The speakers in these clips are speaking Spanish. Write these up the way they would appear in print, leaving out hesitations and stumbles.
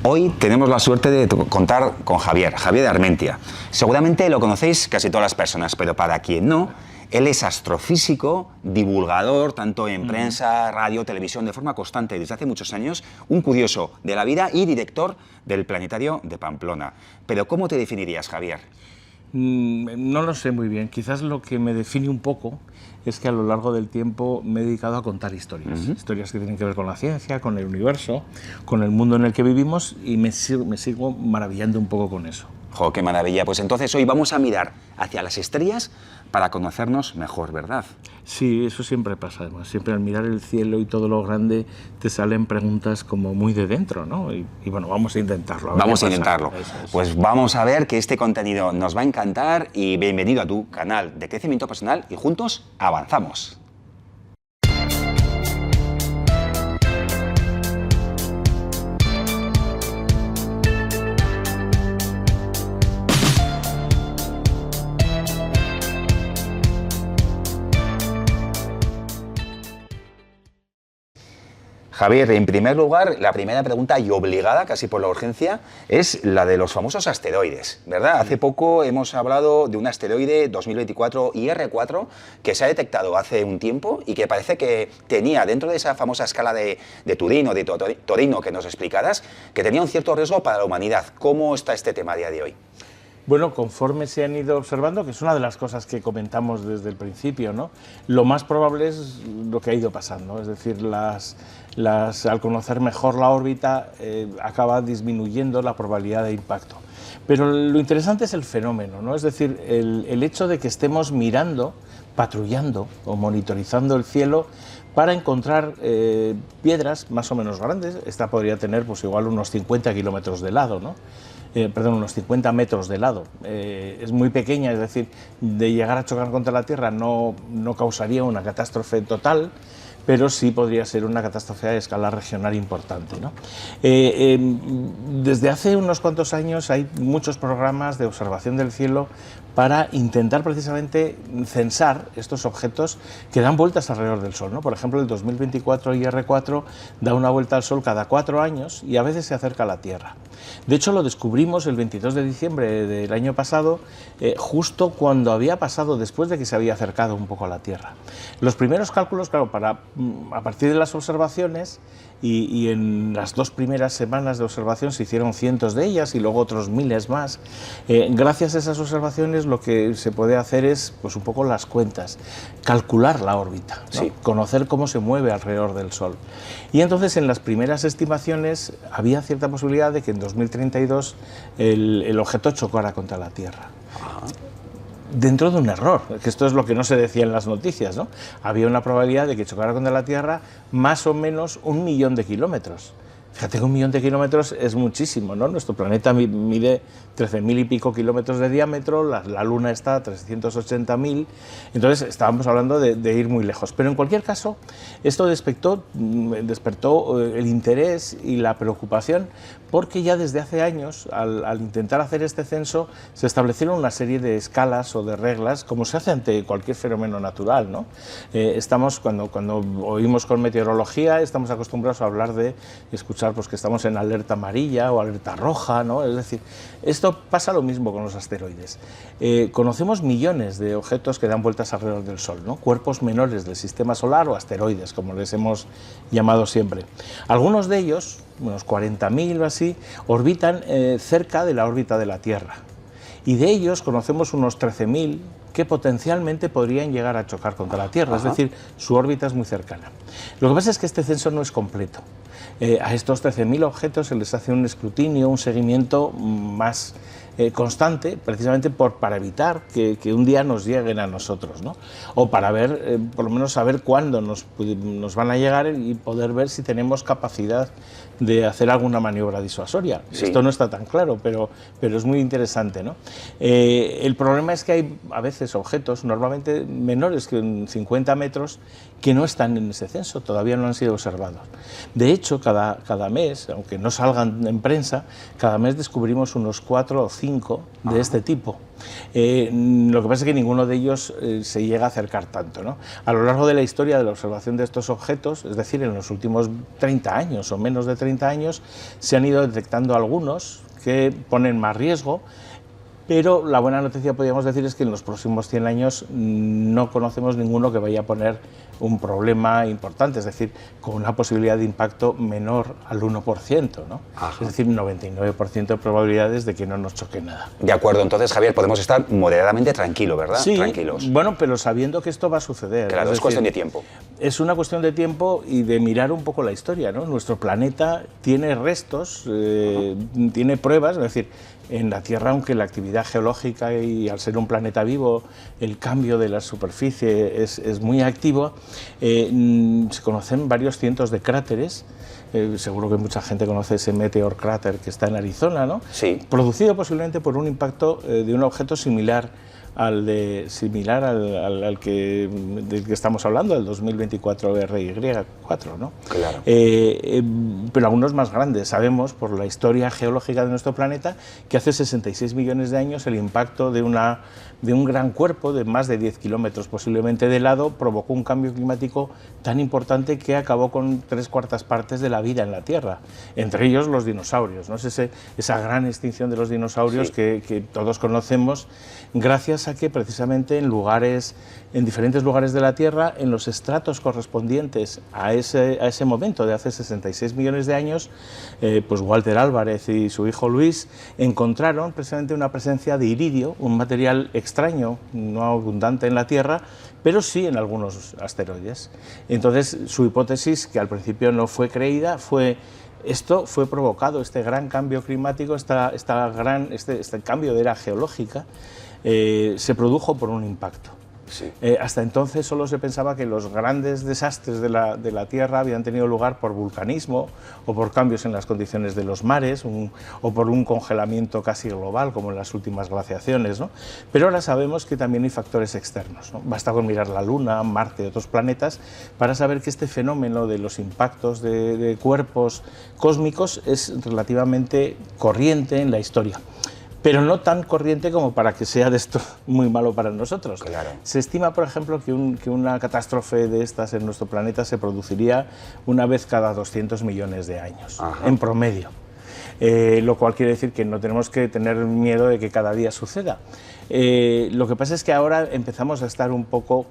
Hoy tenemos la suerte de contar con Javier de Armentia. Seguramente lo conocéis casi todas las personas, pero para quien no, él es astrofísico, divulgador, tanto en prensa, radio, televisión, de forma constante desde hace muchos años, un curioso de la vida y director del Planetario de Pamplona. Pero ¿cómo te definirías, Javier? No lo sé muy bien. Quizás lo que me define un poco es que a lo largo del tiempo me he dedicado a contar historias. Historias que tienen que ver con la ciencia, con el universo, con el mundo en el que vivimos, y me sigo maravillando un poco con eso. ¡Jo, qué maravilla! Pues entonces hoy vamos a mirar hacia las estrellas para conocernos mejor, ¿verdad? Sí, eso siempre pasa, además. Siempre al mirar el cielo y todo lo grande te salen preguntas como muy de dentro, ¿no? Y bueno, vamos a intentarlo. Vamos a intentarlo. Pues vamos a ver que este contenido nos va a encantar y bienvenido a tu canal de crecimiento personal y juntos avanzamos. Javier, en primer lugar, la primera pregunta y obligada, casi por la urgencia, es la de los famosos asteroides, ¿verdad? Hace poco hemos hablado de un asteroide 2024 IR4 que se ha detectado hace un tiempo y que parece que tenía, dentro de esa famosa escala de Turín o de Torino que nos explicaras, que tenía un cierto riesgo para la humanidad. ¿Cómo está este tema a día de hoy? Bueno, conforme se han ido observando, que es una de las cosas que comentamos desde el principio, ¿no? Lo más probable es lo que ha ido pasando, es decir, al conocer mejor la órbita acaba disminuyendo la probabilidad de impacto. Pero lo interesante es el fenómeno, ¿no? Es decir, el hecho de que estemos mirando, patrullando o monitorizando el cielo para encontrar piedras más o menos grandes. Esta podría tener pues igual unos 50 kilómetros de lado, ¿no? Perdón, unos 50 metros de lado. Es muy pequeña, es decir, de llegar a chocar contra la Tierra no causaría una catástrofe total, pero sí podría ser una catástrofe a escala regional importante, ¿no? Desde hace unos cuantos años hay muchos programas de observación del cielo para intentar precisamente censar estos objetos que dan vueltas alrededor del Sol, ¿no? Por ejemplo, el 2024 IR4 da una vuelta al Sol cada 4 años y a veces se acerca a la Tierra. De hecho, lo descubrimos el 22 de diciembre del año pasado, justo cuando había pasado, después de que se había acercado un poco a la Tierra. Los primeros cálculos, claro, a partir de las observaciones, y en las 2 primeras semanas de observación se hicieron cientos de ellas y luego otros miles más. Gracias a esas observaciones lo que se puede hacer es pues un poco las cuentas, calcular la órbita, ¿no? Sí. Conocer cómo se mueve alrededor del Sol. Y entonces en las primeras estimaciones había cierta posibilidad de que en 2032 el objeto chocara contra la Tierra. Dentro de un error, que esto es lo que no se decía en las noticias, ¿no? Había una probabilidad de que chocara contra la Tierra más o menos 1 millón de kilómetros. Fíjate que 1 millón de kilómetros es muchísimo, ¿no? Nuestro planeta mide 13.000 y pico kilómetros de diámetro, la Luna está a 380.000, entonces estábamos hablando de ir muy lejos. Pero en cualquier caso, esto despertó el interés y la preocupación, porque ya desde hace años, al intentar hacer este censo, se establecieron una serie de escalas o de reglas, como se hace ante cualquier fenómeno natural, ¿no? Cuando oímos con meteorología, estamos acostumbrados a hablar de escuchar pues, que estamos en alerta amarilla o alerta roja, ¿no? Es decir, esto pasa lo mismo con los asteroides. Conocemos millones de objetos que dan vueltas alrededor del Sol, ¿no? Cuerpos menores del sistema solar o asteroides, como les hemos llamado siempre. Algunos de ellos, unos 40.000 o así, orbitan cerca de la órbita de la Tierra. Y de ellos conocemos unos 13.000 que potencialmente podrían llegar a chocar contra la Tierra, es decir, su órbita es muy cercana. Lo que pasa es que este censo no es completo. A estos 13.000 objetos se les hace un escrutinio, un seguimiento más constante, precisamente para evitar que un día nos lleguen a nosotros, ¿no? O para ver, por lo menos saber cuándo nos van a llegar y poder ver si tenemos capacidad de hacer alguna maniobra disuasoria. Sí. Esto no está tan claro, pero es muy interesante, ¿no? El problema es que hay a veces objetos, normalmente menores que 50 metros, que no están en ese censo, todavía no han sido observados. De hecho, cada mes, aunque no salgan en prensa, cada mes descubrimos unos 4 o 5 5 de este tipo. Lo que pasa es que ninguno de ellos se llega a acercar tanto, ¿no? A lo largo de la historia de la observación de estos objetos, es decir, en los últimos 30 años o menos de 30 años, se han ido detectando algunos que ponen más riesgo. Pero la buena noticia, podríamos decir, es que en los próximos 100 años no conocemos ninguno que vaya a poner un problema importante, es decir, con una posibilidad de impacto menor al 1%, ¿no? Es decir, 99% de probabilidades de que no nos choque nada. De acuerdo, entonces, Javier, podemos estar moderadamente tranquilos, ¿verdad? Sí, tranquilos. Bueno, pero sabiendo que esto va a suceder. Claro, es cuestión de tiempo. Es una cuestión de tiempo y de mirar un poco la historia, ¿no? Nuestro planeta tiene restos, tiene pruebas, es decir, en la Tierra, aunque la actividad geológica y al ser un planeta vivo, el cambio de la superficie es muy activo, se conocen varios cientos de cráteres. Seguro que mucha gente conoce ese Meteor Crater que está en Arizona, ¿no? Sí. Producido posiblemente por un impacto de un objeto similar al que, del que estamos hablando, el 2024 RY4, ¿no? Claro. Pero algunos más grandes. Sabemos, por la historia geológica de nuestro planeta, que hace 66 millones de años el impacto de un gran cuerpo de más de 10 kilómetros posiblemente de lado provocó un cambio climático tan importante que acabó con 3/4 partes de la vida en la Tierra, entre ellos los dinosaurios, ¿no? Es esa gran extinción de los dinosaurios, sí, que todos conocemos, gracias a que precisamente en diferentes lugares de la Tierra, en los estratos correspondientes a ese momento de hace 66 millones de años, pues Walter Álvarez y su hijo Luis encontraron precisamente una presencia de iridio, un material extraño, no abundante en la Tierra, pero sí en algunos asteroides. Entonces, su hipótesis, que al principio no fue creída, esto fue provocado, este gran cambio climático, este cambio de era geológica, se produjo por un impacto. Sí. Hasta entonces solo se pensaba que los grandes desastres de la Tierra habían tenido lugar por vulcanismo o por cambios en las condiciones de los mares o por un congelamiento casi global, como en las últimas glaciaciones, ¿no? Pero ahora sabemos que también hay factores externos, ¿no? Basta con mirar la Luna, Marte y otros planetas para saber que este fenómeno de los impactos de cuerpos cósmicos es relativamente corriente en la historia. Pero no tan corriente como para que sea de esto muy malo para nosotros. Claro. Se estima, por ejemplo, que una catástrofe de estas en nuestro planeta se produciría una vez cada 200 millones de años, en promedio. Lo cual quiere decir que no tenemos que tener miedo de que cada día suceda. Lo que pasa es que ahora empezamos a estar un poco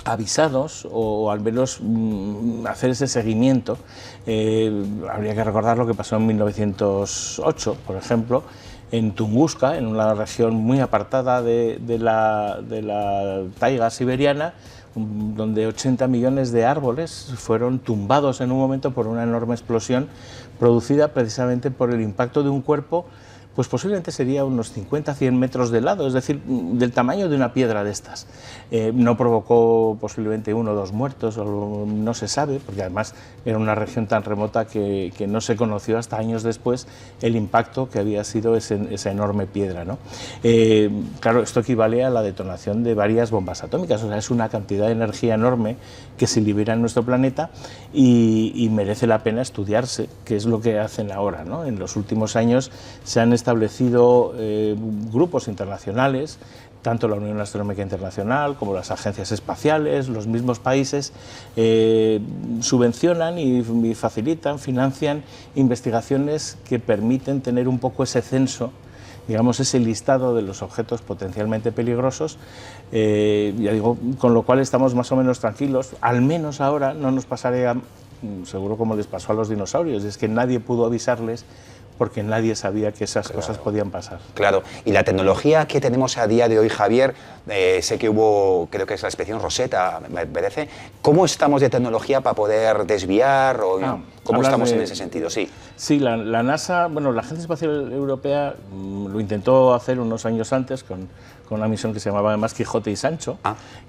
avisados, o al menos hacer ese seguimiento. Habría que recordar lo que pasó en 1908, por ejemplo, en Tunguska, en una región muy apartada de la taiga siberiana, donde 80 millones de árboles fueron tumbados en un momento por una enorme explosión producida precisamente por el impacto de un cuerpo, pues posiblemente sería unos 50-100 metros de lado, es decir, del tamaño de una piedra de estas. No provocó posiblemente 1 o 2 muertos, o no se sabe, porque además era una región tan remota que no se conoció hasta años después el impacto que había sido esa enorme piedra, ¿no? Claro, esto equivale a la detonación de varias bombas atómicas, o sea, es una cantidad de energía enorme que se libera en nuestro planeta y merece la pena estudiarse, que es lo que hacen ahora, ¿no? En los últimos años se han establecido grupos internacionales, tanto la Unión Astronómica Internacional como las agencias espaciales, los mismos países subvencionan y facilitan, financian investigaciones que permiten tener un poco ese censo, digamos, ese listado de los objetos potencialmente peligrosos, ya digo, con lo cual estamos más o menos tranquilos. Al menos ahora no nos pasaría, seguro como les pasó a los dinosaurios, es que nadie pudo avisarles porque nadie sabía que esas cosas podían pasar. Claro, y la tecnología que tenemos a día de hoy, Javier, sé que hubo, creo que es la expedición Rosetta, me parece. ¿Cómo estamos de tecnología para poder desviar? O, ¿cómo estamos en ese sentido? Sí, sí, la NASA, bueno, la Agencia Espacial Europea lo intentó hacer unos años antes con una misión que se llamaba además Quijote y Sancho,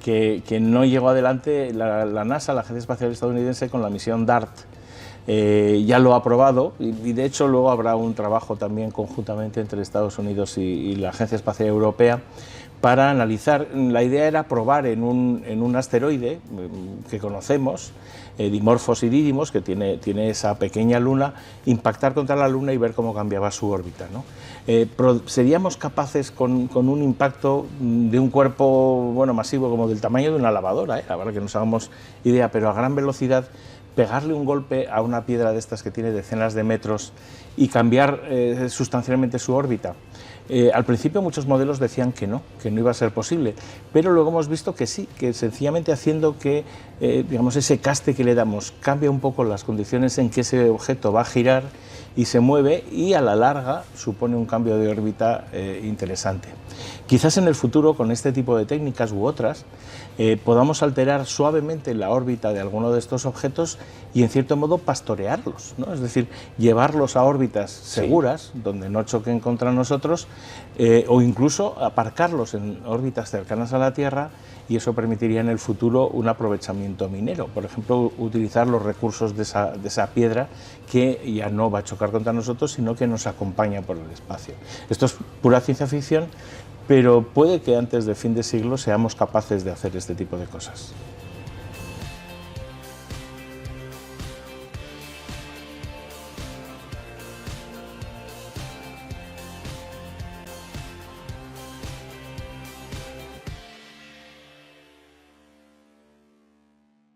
que no llegó adelante la NASA, la Agencia Espacial Estadounidense, con la misión DART. ya lo ha probado y de hecho luego habrá un trabajo también conjuntamente entre Estados Unidos y la Agencia Espacial Europea para analizar. La idea era probar en un asteroide que conocemos, Dimorphos y Didymos, que tiene esa pequeña luna, impactar contra la luna y ver cómo cambiaba su órbita, ¿no? ¿Seríamos capaces con un impacto de un cuerpo masivo como del tamaño de una lavadora, la verdad que nos hagamos idea, pero a gran velocidad, pegarle un golpe a una piedra de estas que tiene decenas de metros y cambiar sustancialmente su órbita? Al principio muchos modelos decían que no iba a ser posible, pero luego hemos visto que sí, que sencillamente haciendo que digamos, ese caste que le damos cambia un poco las condiciones en que ese objeto va a girar y se mueve, y a la larga supone un cambio de órbita interesante. Quizás en el futuro, con este tipo de técnicas u otras, podamos alterar suavemente la órbita de alguno de estos objetos y en cierto modo pastorearlos, ¿no? Es decir, llevarlos a órbitas seguras, donde no choquen contra nosotros, o incluso aparcarlos en órbitas cercanas a la Tierra, y eso permitiría en el futuro un aprovechamiento minero. Por ejemplo, utilizar los recursos de esa piedra que ya no va a chocar contra nosotros, sino que nos acompaña por el espacio. Esto es pura ciencia ficción, pero puede que antes de fin de siglo seamos capaces de hacer este tipo de cosas.